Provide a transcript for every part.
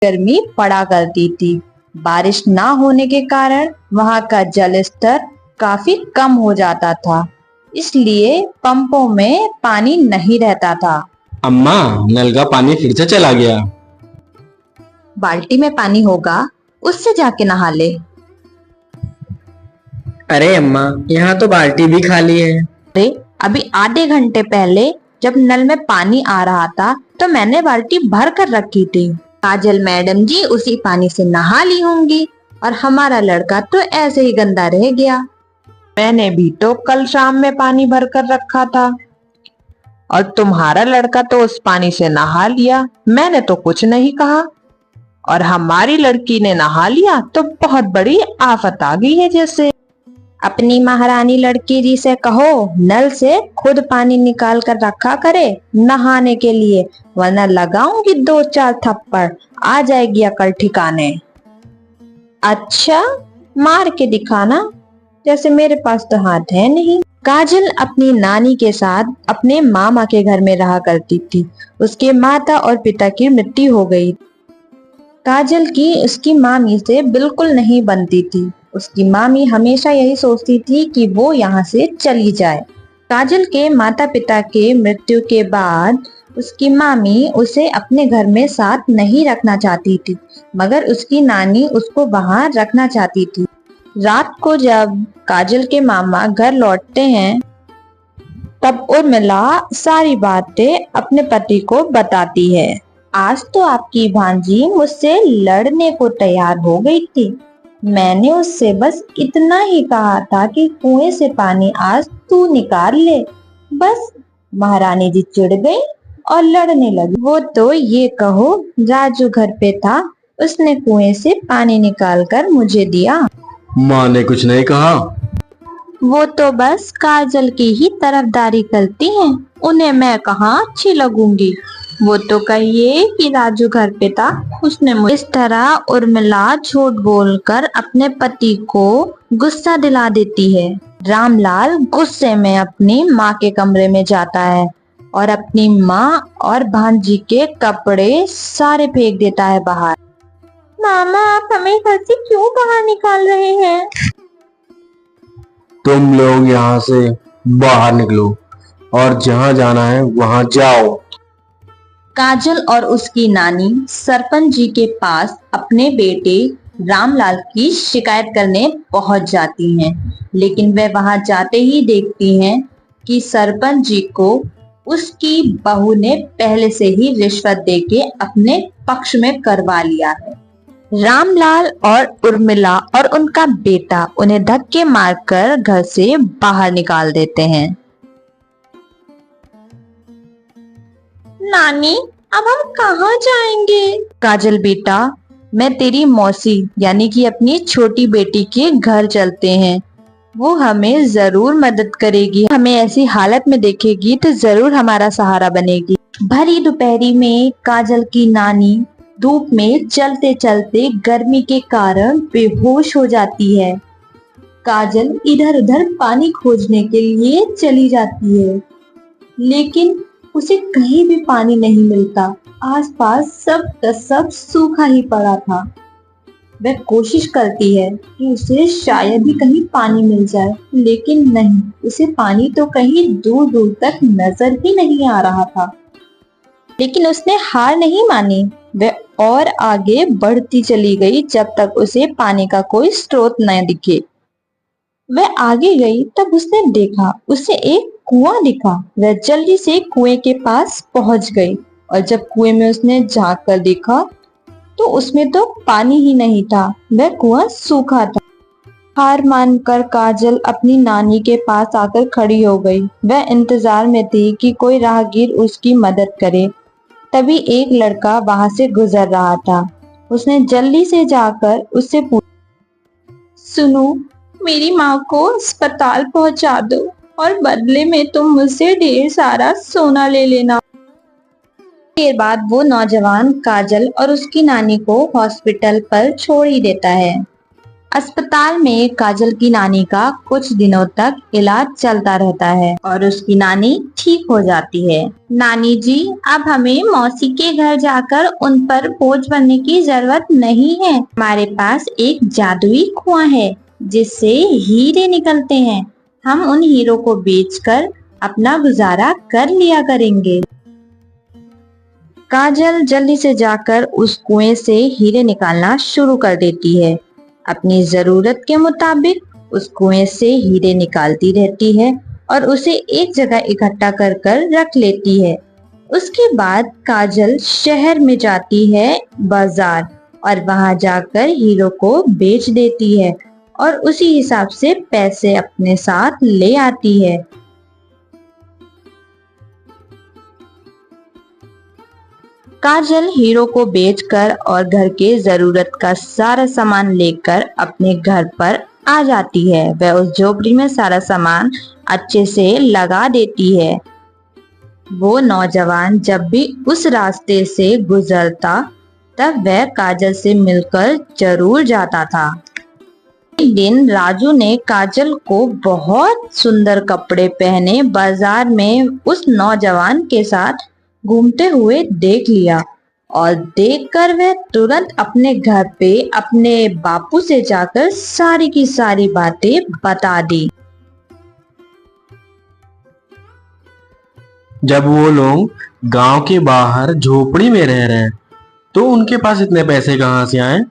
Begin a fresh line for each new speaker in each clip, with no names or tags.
गर्मी पड़ा करती थी। बारिश ना होने के कारण वहां का जल स्तर काफी कम हो जाता था, इसलिए पंपों में पानी नहीं रहता था।
अम्मा, नल का पानी फिर से चला गया।
बाल्टी में पानी होगा, उससे जाके नहा ले।
अरे अम्मा, यहाँ तो बाल्टी भी खाली है।
अरे अभी आधे घंटे पहले जब नल में पानी आ रहा था तो मैंने बाल्टी भर कर रखी थी। काजल मैडम जी उसी पानी से नहा ली होंगी और हमारा लड़का तो ऐसे ही गंदा रह गया।
मैंने भी तो कल शाम में पानी भर कर रखा था और तुम्हारा लड़का तो उस पानी से नहा लिया। मैंने तो कुछ नहीं कहा और हमारी लड़की ने नहा लिया तो बहुत बड़ी आफत आ गई है। जैसे
अपनी महारानी लड़की जी से कहो नल से खुद पानी निकाल कर रखा करे नहाने के लिए, वरना लगाऊंगी 2-4 थप्पड़, आ जाएगी अकल ठिकाने। अच्छा, मार के दिखाना, जैसे मेरे पास तो हाथ है नहीं। काजल अपनी नानी के साथ अपने मामा के घर में रहा करती थी। उसके माता और पिता की मृत्यु हो गई। काजल की उसकी मामी से बिल्कुल नहीं बनती थी। उसकी मामी हमेशा यही सोचती थी कि वो यहाँ से चली जाए। काजल के माता पिता के मृत्यु के बाद उसकी मामी उसे अपने घर में साथ नहीं रखना चाहती थी, मगर उसकी नानी उसको वहाँ रखना चाहती थी। रात को जब काजल के मामा घर लौटते हैं तब उर्मिला सारी बातें अपने पति को बताती है। आज तो आपकी भांजी मुझसे लड़ने को तैयार हो गई थी। मैंने उससे बस इतना ही कहा था कि कुएं से पानी आज तू निकाल ले, बस महारानी जी चिढ़ गई और लड़ने लगी। वो तो ये कहो राजू घर पे था, उसने कुएं से पानी निकाल कर मुझे दिया।
माँ ने कुछ नहीं कहा।
वो तो बस काजल की ही तरफदारी करती हैं, उन्हें मैं कहाँ अच्छी लगूंगी। वो तो कहिए कि राजू घर पे था, उसने मुझे। इस तरह उर्मिला झूठ बोलकर अपने पति को गुस्सा दिला देती है। रामलाल गुस्से में अपनी माँ के कमरे में जाता है और अपनी माँ और भांजी के कपड़े सारे फेंक देता है बाहर। मामा, आप हमें घर से क्यों बाहर निकाल रहे हैं?
तुम लोग यहाँ से बाहर निकलो और जहाँ जाना है वहाँ जाओ।
काजल और उसकी नानी सरपंच जी के पास अपने बेटे रामलाल की शिकायत करने पहुंच जाती हैं, लेकिन वे वहां जाते ही देखती हैं कि सरपंच जी को उसकी बहू ने पहले से ही रिश्वत देके अपने पक्ष में करवा लिया है। रामलाल और उर्मिला और उनका बेटा उन्हें धक्के मारकर घर से बाहर निकाल देते हैं। नानी, अब हम कहाँ जाएंगे? काजल बेटा, मैं तेरी मौसी यानी कि अपनी छोटी बेटी के घर चलते हैं। वो हमें जरूर मदद करेगी, हमें ऐसी हालत में देखेगी तो जरूर हमारा सहारा बनेगी। भरी दोपहरी में काजल की नानी धूप में चलते चलते गर्मी के कारण बेहोश हो जाती है। काजल इधर उधर पानी खोजने के लिए चली जाती है, लेकिन उसे कहीं भी पानी नहीं मिलता। आसपास सब का सब सूखा ही पड़ा था। वह कोशिश करती है कि उसे शायद ही कहीं पानी मिल जाए, लेकिन नहीं, उसे पानी तो कहीं दूर दूर तक नजर ही नहीं आ रहा था। लेकिन उसने हार नहीं मानी। वह और आगे बढ़ती चली गई जब तक उसे पानी का कोई स्रोत न दिखे। वह आगे गई तब उसने देखा, उसे एक कुआं दिखा। वह जल्दी से कुएं के पास पहुंच गई और जब कुएं में उसने झांक कर देखा तो उसमें तो पानी ही नहीं था, वह कुआं सूखा था। हार मानकर काजल अपनी नानी के पास आकर खड़ी हो गई। वह इंतजार में थी कि कोई राहगीर उसकी मदद करे। तभी एक लड़का वहां से गुजर रहा था। उसने जल्दी से जाकर उससे पूछा, सुनो, मेरी माँ को अस्पताल पहुंचा दो और बदले में तुम मुझसे ढेर सारा सोना ले लेना। देर बाद वो नौजवान काजल और उसकी नानी को हॉस्पिटल पर छोड़ ही देता है। अस्पताल में काजल की नानी का कुछ दिनों तक इलाज चलता रहता है और उसकी नानी ठीक हो जाती है। नानी जी, अब हमें मौसी के घर जाकर उन पर बोझ बनने की जरूरत नहीं है। हमारे पास एक जादुई कुआं है जिससे हीरे निकलते हैं। हम उन हीरो को बेचकर अपना गुजारा कर लिया करेंगे। काजल जल्दी से जाकर उस कुएं से हीरे निकालना शुरू कर देती है। अपनी जरूरत के मुताबिक उस कुएं से हीरे निकालती रहती है और उसे एक जगह इकट्ठा कर कर रख लेती है। उसके बाद काजल शहर में जाती है बाजार और वहां जाकर हीरो को बेच देती है और उसी हिसाब से पैसे अपने साथ ले आती है। काजल हीरो को बेचकर और घर के जरूरत का सारा सामान लेकर अपने घर पर आ जाती है। वह उस झोपड़ी में सारा सामान अच्छे से लगा देती है। वो नौजवान जब भी उस रास्ते से गुजरता तब वह काजल से मिलकर जरूर जाता था। एक दिन राजू ने काजल को बहुत सुंदर कपड़े पहने बाजार में उस नौजवान के साथ घूमते हुए देख लिया और देखकर वह तुरंत अपने घर पे अपने बापू से जाकर सारी की सारी बातें बता दी।
जब वो लोग गांव के बाहर झोपड़ी में रह रहे हैं तो उनके पास इतने पैसे कहाँ से आए?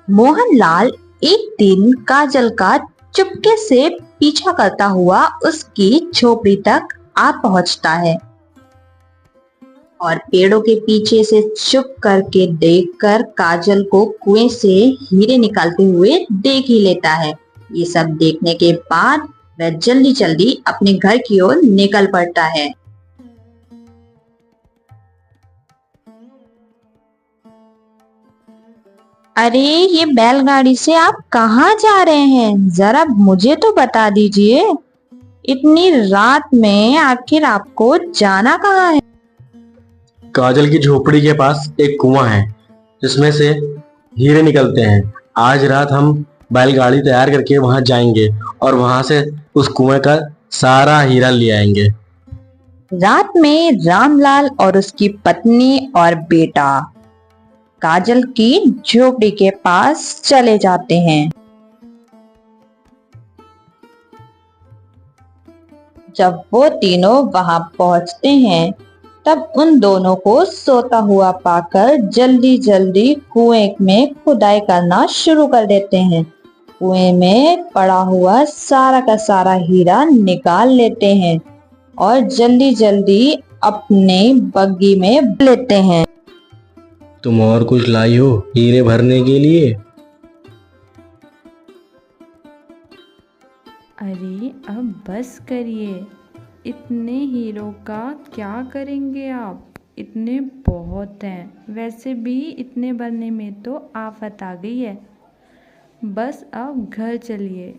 मोहनलाल एक दिन काजल का चुपके से पीछा करता हुआ उसकी झोपड़ी तक आ पहुंचता है और पेड़ों के पीछे से चुप करके देखकर काजल को कुएं से हीरे निकालते हुए देख ही लेता है। ये सब देखने के बाद वह जल्दी जल्दी अपने घर की ओर निकल पड़ता है। अरे, ये बैलगाड़ी से आप कहाँ जा रहे हैं? जरा मुझे तो बता दीजिए। इतनी रात में आखिर आपको जाना कहाँ है?
काजल की झोपड़ी के पास एक कुआं है जिसमें से हीरे निकलते हैं। आज रात हम बैलगाड़ी तैयार करके वहां जाएंगे और वहां से उस कुएं का सारा हीरा ले आएंगे।
रात में रामलाल और उसकी पत्नी और बेटा काजल की झोपड़ी के पास चले जाते हैं। जब वो तीनों वहां पहुंचते हैं तब उन दोनों को सोता हुआ पाकर जल्दी जल्दी कुएं में खुदाई करना शुरू कर देते हैं। कुएं में पड़ा हुआ सारा का सारा हीरा निकाल लेते हैं और जल्दी जल्दी अपने बग्गी में लेते हैं।
तुम और कुछ लाई हो हीरे भरने के लिए?
अरे अब बस करिए, इतने हीरो का क्या करेंगे आप? इतने बहुत हैं। वैसे भी इतने भरने में तो आफत आ गई है। बस अब घर चलिए।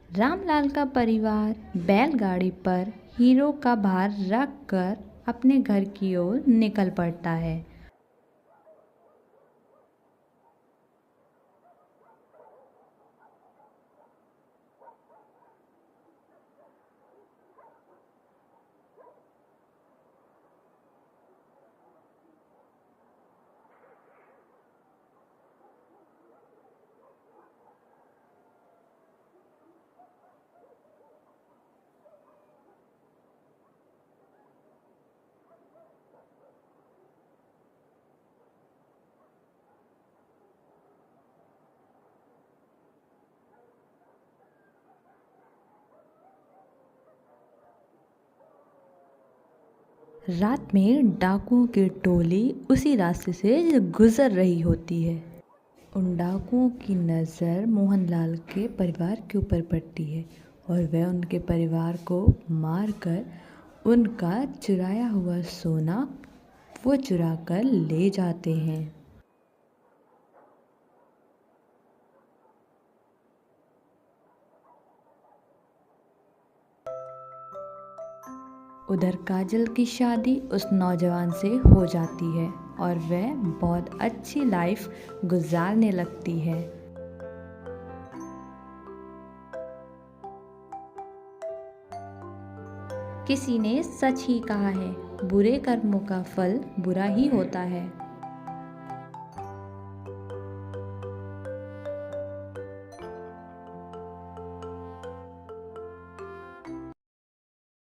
रामलाल का परिवार बैलगाड़ी पर हीरो का भार रख कर अपने घर की ओर निकल पड़ता है। रात में डाकुओं की टोली उसी रास्ते से गुजर रही होती है। उन डाकुओं की नज़र मोहनलाल के परिवार के ऊपर पड़ती है और वह उनके परिवार को मारकर उनका चुराया हुआ सोना वो चुरा कर ले जाते हैं। उधर काजल की शादी उस नौजवान से हो जाती है। और वह बहुत अच्छी लाइफ गुजारने लगती है। किसी ने सच ही कहा है, बुरे कर्मों का फल बुरा ही होता है।